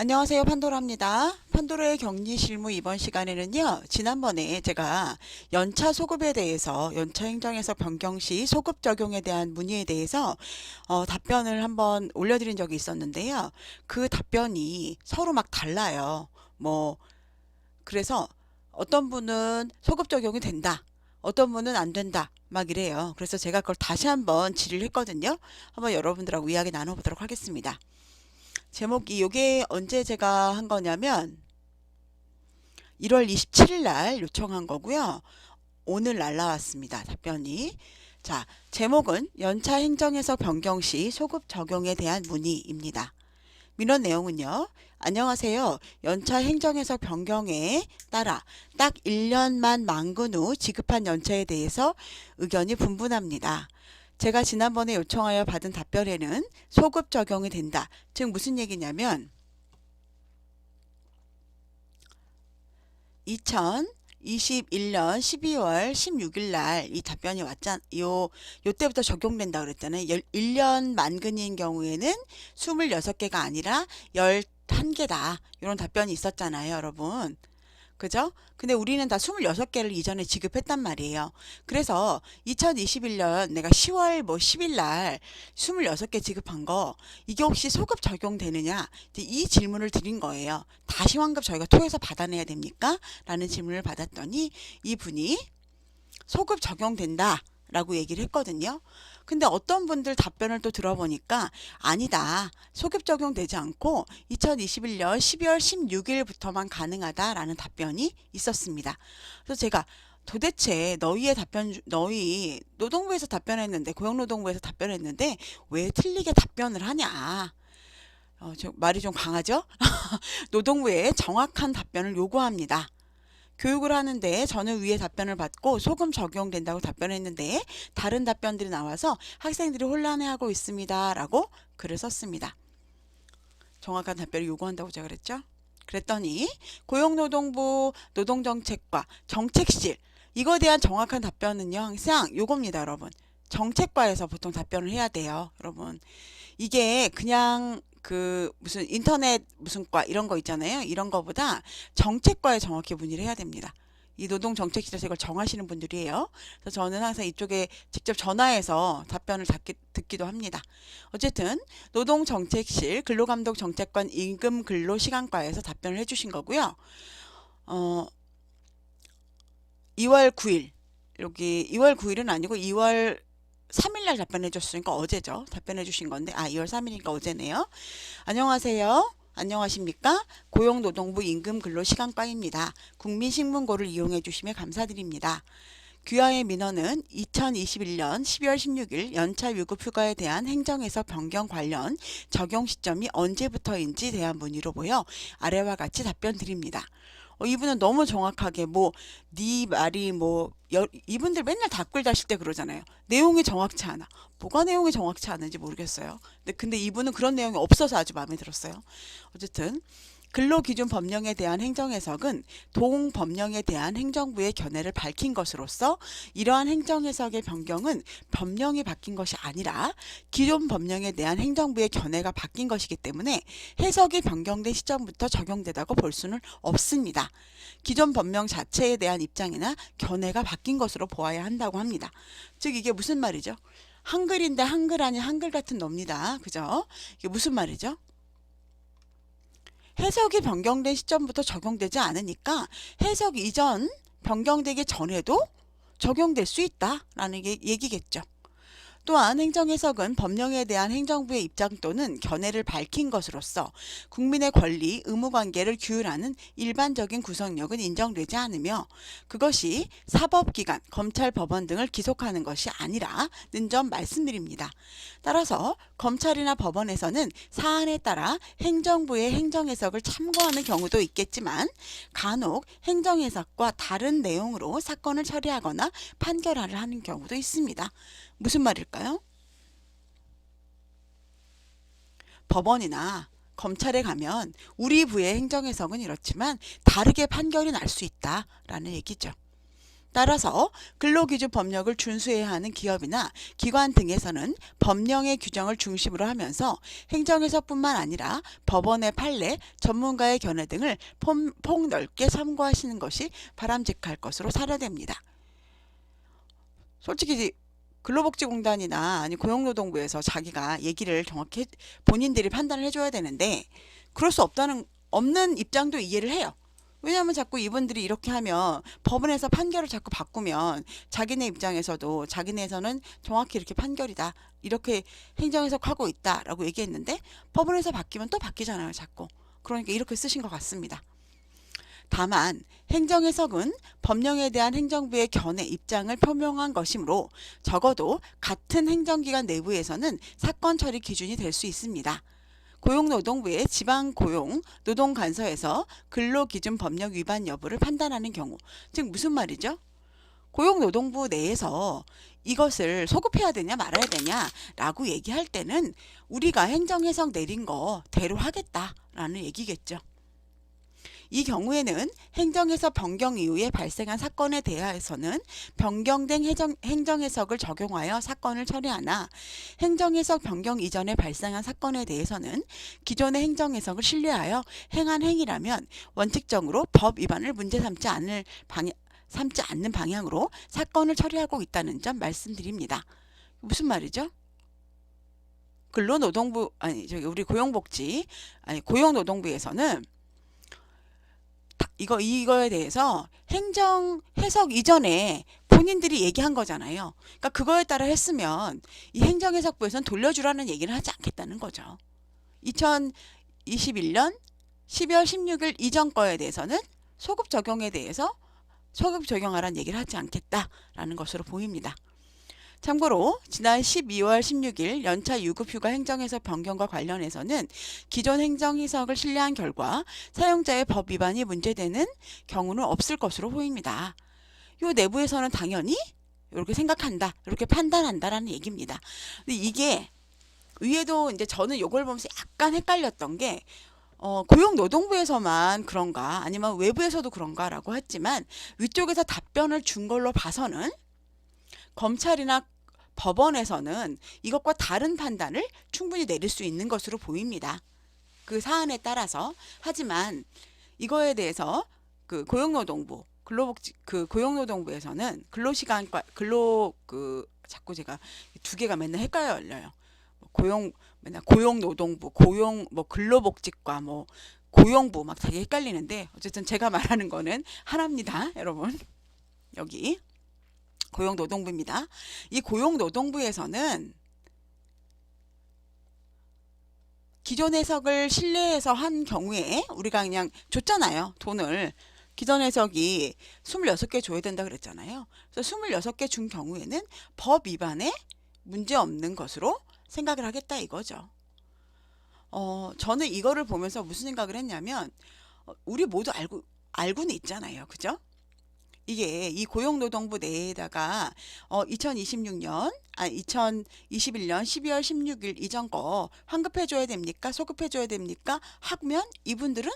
안녕하세요. 판도라입니다. 판도라의 격리 실무 이번 시간에는요. 지난번에 제가 연차 소급에 대해서 연차 행정에서 변경 시 소급 적용에 대한 문의에 대해서 답변을 한번 올려드린 적이 있었는데요. 그 답변이 서로 막 달라요. 그래서 어떤 분은 소급 적용이 된다. 어떤 분은 안 된다. 막 이래요. 그래서 제가 그걸 다시 한번 질의를 했거든요. 한번 여러분들하고 이야기 나눠보도록 하겠습니다. 제목이 요게 언제 제가 한 거냐면 1월 27일 날 요청한 거고요. 오늘 날라왔습니다. 답변이. 자, 제목은 연차 행정에서 변경 시 소급 적용에 대한 문의입니다. 민원 내용은요. 안녕하세요. 연차 행정에서 변경에 따라 딱 1년만 만근 후 지급한 연차에 대해서 의견이 분분합니다. 제가 지난번에 요청하여 받은 답변에는 소급 적용이 된다. 즉 무슨 얘기냐면 2021년 12월 16일 날 이 답변이 요때부터 적용된다 그랬잖아요. 1년 만근인 경우에는 26개가 아니라 11개다. 이런 답변이 있었잖아요, 여러분. 그죠? 근데 우리는 다 26개를 이전에 지급했단 말이에요. 그래서 2021년 내가 10월 10일 날 26개 지급한 거 이게 혹시 소급 적용되느냐? 이 질문을 드린 거예요. 다시 환급 저희가 토에서 받아내야 됩니까? 라는 질문을 받았더니 이분이 소급 적용된다 라고 얘기를 했거든요. 근데 어떤 분들 답변을 또 들어보니까 아니다. 소급 적용되지 않고 2021년 12월 16일부터만 가능하다라는 답변이 있었습니다. 그래서 제가 도대체 너희 노동부에서 답변했는데 고용노동부에서 답변했는데 왜 틀리게 답변을 하냐. 말이 좀 강하죠? 노동부에 정확한 답변을 요구합니다. 교육을 하는데 저는 위에 답변을 받고 소금 적용된다고 답변했는데 다른 답변들이 나와서 학생들이 혼란해하고 있습니다. 라고 글을 썼습니다. 정확한 답변을 요구한다고 제가 그랬죠. 그랬더니 고용노동부 노동정책과 정책실 이거에 대한 정확한 답변은요. 항상 요겁니다. 여러분. 정책과에서 보통 답변을 해야 돼요. 여러분. 이게 그냥 무슨 인터넷 무슨 과 이런 거 있잖아요. 이런 거보다 정책과에 정확히 문의를 해야 됩니다. 이 노동정책실에서 이걸 정하시는 분들이에요. 그래서 저는 항상 이쪽에 직접 전화해서 답변을 듣기도 합니다. 어쨌든 노동정책실 근로감독정책관 임금근로시간과에서 답변을 해주신 거고요. 2월 9일 여기 2월 9일은 아니고 2월 3일날 답변해 줬으니까 어제죠. 답변해 주신 건데 2월 3일이니까 어제네요. 안녕하세요. 안녕하십니까? 고용노동부 임금근로시간과입니다. 국민신문고를 이용해 주시면 감사드립니다. 귀하의 민원은 2021년 12월 16일 연차 유급 휴가에 대한 행정에서 변경 관련 적용 시점이 언제부터인지 대한 문의로 보여 아래와 같이 답변 드립니다. 이분은 너무 정확하게 네 말이 이분들 맨날 답글 다실 때 그러잖아요. 내용이 정확치 않아. 뭐가 내용이 정확치 않은지 모르겠어요. 근데 이분은 그런 내용이 없어서 아주 마음에 들었어요. 어쨌든 근로기준 법령에 대한 행정해석은 동법령에 대한 행정부의 견해를 밝힌 것으로서 이러한 행정해석의 변경은 법령이 바뀐 것이 아니라 기존 법령에 대한 행정부의 견해가 바뀐 것이기 때문에 해석이 변경된 시점부터 적용되다고 볼 수는 없습니다. 기존 법령 자체에 대한 입장이나 견해가 바뀐 것으로 보아야 한다고 합니다. 즉 이게 무슨 말이죠? 한글인데 한글 아닌 한글 같은 놉니다. 그죠? 이게 무슨 말이죠? 해석이 변경된 시점부터 적용되지 않으니까 해석 이전 변경되기 전에도 적용될 수 있다라는 게 얘기겠죠. 또한 행정해석은 법령에 대한 행정부의 입장 또는 견해를 밝힌 것으로서 국민의 권리, 의무관계를 규율하는 일반적인 구성력은 인정되지 않으며 그것이 사법기관, 검찰, 법원 등을 기속하는 것이 아니라는 점 말씀드립니다. 따라서 검찰이나 법원에서는 사안에 따라 행정부의 행정해석을 참고하는 경우도 있겠지만 간혹 행정해석과 다른 내용으로 사건을 처리하거나 판결을 하는 경우도 있습니다. 무슨 말일까요? 법원이나 검찰에 가면 우리 부의 행정해석은 이렇지만 다르게 판결이 날 수 있다라는 얘기죠. 따라서 근로기준 법령을 준수해야 하는 기업이나 기관 등에서는 법령의 규정을 중심으로 하면서 행정해석뿐만 아니라 법원의 판례, 전문가의 견해 등을 폭넓게 참고하시는 것이 바람직할 것으로 사료됩니다. 솔직히 근로복지공단이나 아니 고용노동부에서 자기가 얘기를 정확히 본인들이 판단을 해줘야 되는데 그럴 수 없는 입장도 이해를 해요. 왜냐하면 자꾸 이분들이 이렇게 하면 법원에서 판결을 자꾸 바꾸면 자기네 입장에서도 자기네에서는 정확히 이렇게 판결이다. 이렇게 행정해석하고 있다라고 얘기했는데 법원에서 바뀌면 또 바뀌잖아요. 자꾸. 그러니까 이렇게 쓰신 것 같습니다. 다만 행정해석은 법령에 대한 행정부의 견해, 입장을 표명한 것이므로 적어도 같은 행정기관 내부에서는 사건 처리 기준이 될 수 있습니다. 고용노동부의 지방고용노동관서에서 근로기준 법령 위반 여부를 판단하는 경우, 즉 무슨 말이죠? 고용노동부 내에서 이것을 소급해야 되냐 말아야 되냐 라고 얘기할 때는 우리가 행정해석 내린 거 대로 하겠다라는 얘기겠죠. 이 경우에는 행정해석 변경 이후에 발생한 사건에 대하여서는 변경된 행정해석을 적용하여 사건을 처리하나 행정해석 변경 이전에 발생한 사건에 대해서는 기존의 행정해석을 신뢰하여 행한 행위라면 원칙적으로 법 위반을 문제 삼지 않는 방향으로 사건을 처리하고 있다는 점 말씀드립니다. 무슨 말이죠? 근로노동부 우리 고용노동부에서는 이거에 대해서 행정 해석 이전에 본인들이 얘기한 거잖아요. 그러니까 그거에 따라 했으면 이 행정해석부에서는 돌려주라는 얘기를 하지 않겠다는 거죠. 2021년 12월 16일 이전 거에 대해서는 소급 적용에 대해서 소급 적용하라는 얘기를 하지 않겠다라는 것으로 보입니다. 참고로 지난 12월 16일 연차 유급휴가 행정해석 변경과 관련해서는 기존 행정해석을 신뢰한 결과 사용자의 법 위반이 문제되는 경우는 없을 것으로 보입니다. 요 내부에서는 당연히 이렇게 생각한다, 이렇게 판단한다라는 얘기입니다. 근데 이게 위에도 이제 저는 이걸 보면서 약간 헷갈렸던 게 고용노동부에서만 그런가 아니면 외부에서도 그런가라고 했지만 위쪽에서 답변을 준 걸로 봐서는 검찰이나 법원에서는 이것과 다른 판단을 충분히 내릴 수 있는 것으로 보입니다. 그 사안에 따라서. 하지만 이거에 대해서 그 고용노동부에서는 근로시간과 자꾸 제가 두 개가 맨날 헷갈려요. 맨날 고용노동부, 근로복지과 고용부 막 되게 헷갈리는데 어쨌든 제가 말하는 거는 하나입니다, 여러분. 여기 고용노동부입니다. 이 고용노동부에서는 기존 해석을 신뢰해서 한 경우에 우리가 그냥 줬잖아요. 돈을. 기존 해석이 26개 줘야 된다 그랬잖아요. 그래서 26개 준 경우에는 법 위반에 문제 없는 것으로 생각을 하겠다 이거죠. 저는 이거를 보면서 무슨 생각을 했냐면 우리 모두 알고는 있잖아요. 그죠? 이게 이 고용노동부 내에다가 2021년 12월 16일 이전 거 환급해줘야 됩니까? 소급해줘야 됩니까? 하면 이분들은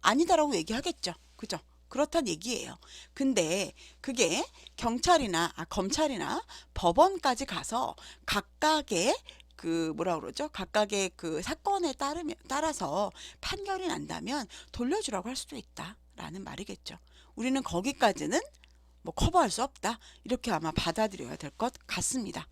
아니다라고 얘기하겠죠. 그죠? 그렇단 얘기예요. 근데 그게 검찰이나 법원까지 가서 각각의 각각의 그 사건에 따라서 판결이 난다면 돌려주라고 할 수도 있다라는 말이겠죠. 우리는 거기까지는 커버할 수 없다. 이렇게 아마 받아들여야 될 것 같습니다.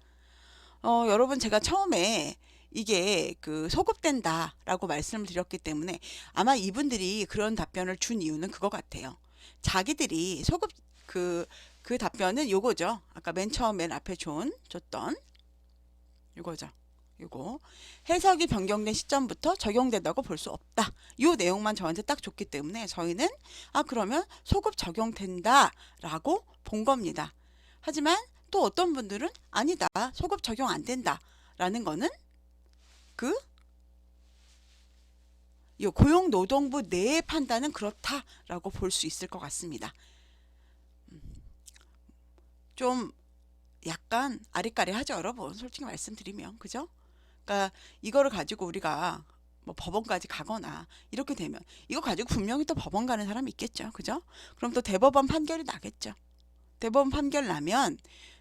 여러분 제가 처음에 이게 소급된다라고 말씀을 드렸기 때문에 아마 이분들이 그런 답변을 준 이유는 그거 같아요. 자기들이 소급 그 답변은 요거죠. 아까 맨 앞에 줬던 요거죠. 이거 해석이 변경된 시점부터 적용된다고 볼 수 없다. 이 내용만 저한테 딱 줬기 때문에 저희는 그러면 소급 적용된다 라고 본 겁니다. 하지만 또 어떤 분들은 아니다. 소급 적용 안 된다 라는 거는 이 고용노동부 내의 판단은 그렇다라고 볼 수 있을 것 같습니다. 좀 약간 아리까리하죠, 여러분. 솔직히 말씀드리면. 그죠? 그러니까 이거를 가지고 우리가 법원까지 가거나 이렇게 되면 이거 가지고 분명히 또 법원 가는 사람이 있겠죠. 그죠? 그럼 또 대법원 판결이 나겠죠. 대법원 판결 나면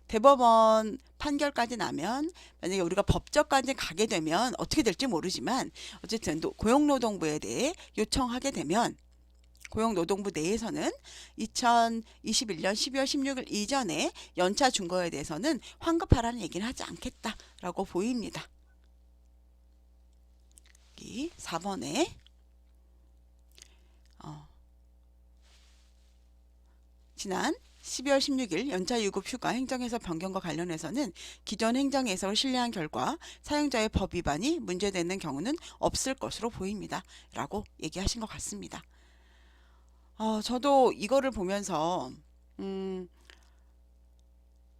대법원 판결까지 나면 만약에 우리가 법정까지 가게 되면 어떻게 될지 모르지만 어쨌든 고용노동부에 대해 요청하게 되면 고용노동부 내에서는 2021년 12월 16일 이전에 연차 준 거에 대해서는 환급하라는 얘기는 하지 않겠다라고 보입니다. 여기 4번에 지난 12월 16일 연차 유급 휴가 행정해석 변경과 관련해서는 기존 행정해석을 신뢰한 결과 사용자의 법 위반이 문제되는 경우는 없을 것으로 보입니다. 라고 얘기하신 것 같습니다. 저도 이거를 보면서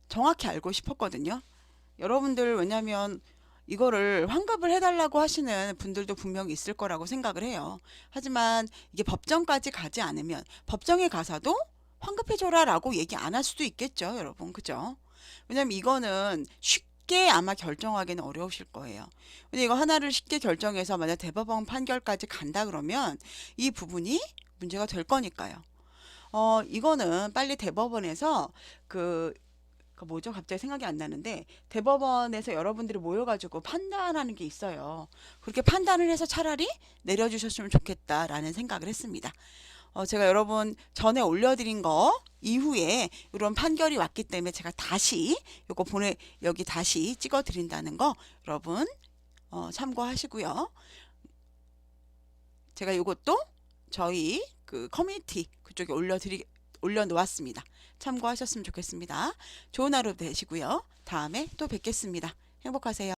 정확히 알고 싶었거든요. 여러분들 왜냐면 이거를 환급을 해달라고 하시는 분들도 분명히 있을 거라고 생각을 해요. 하지만 이게 법정까지 가지 않으면 법정에 가서도 환급해줘라 라고 얘기 안 할 수도 있겠죠, 여러분. 그죠? 왜냐면 이거는 쉽게 아마 결정하기는 어려우실 거예요. 근데 이거 하나를 쉽게 결정해서 만약 대법원 판결까지 간다 그러면 이 부분이 문제가 될 거니까요. 이거는 빨리 대법원에서 그 뭐죠? 갑자기 생각이 안 나는데 대법원에서 여러분들이 모여가지고 판단하는 게 있어요. 그렇게 판단을 해서 차라리 내려주셨으면 좋겠다라는 생각을 했습니다. 제가 여러분 전에 올려드린 거 이후에 이런 판결이 왔기 때문에 제가 다시 요거 여기 다시 찍어 드린다는 거 여러분 참고하시고요. 제가 요것도 저희 그 커뮤니티 그쪽에 올려놓았습니다. 참고하셨으면 좋겠습니다. 좋은 하루 되시고요. 다음에 또 뵙겠습니다. 행복하세요.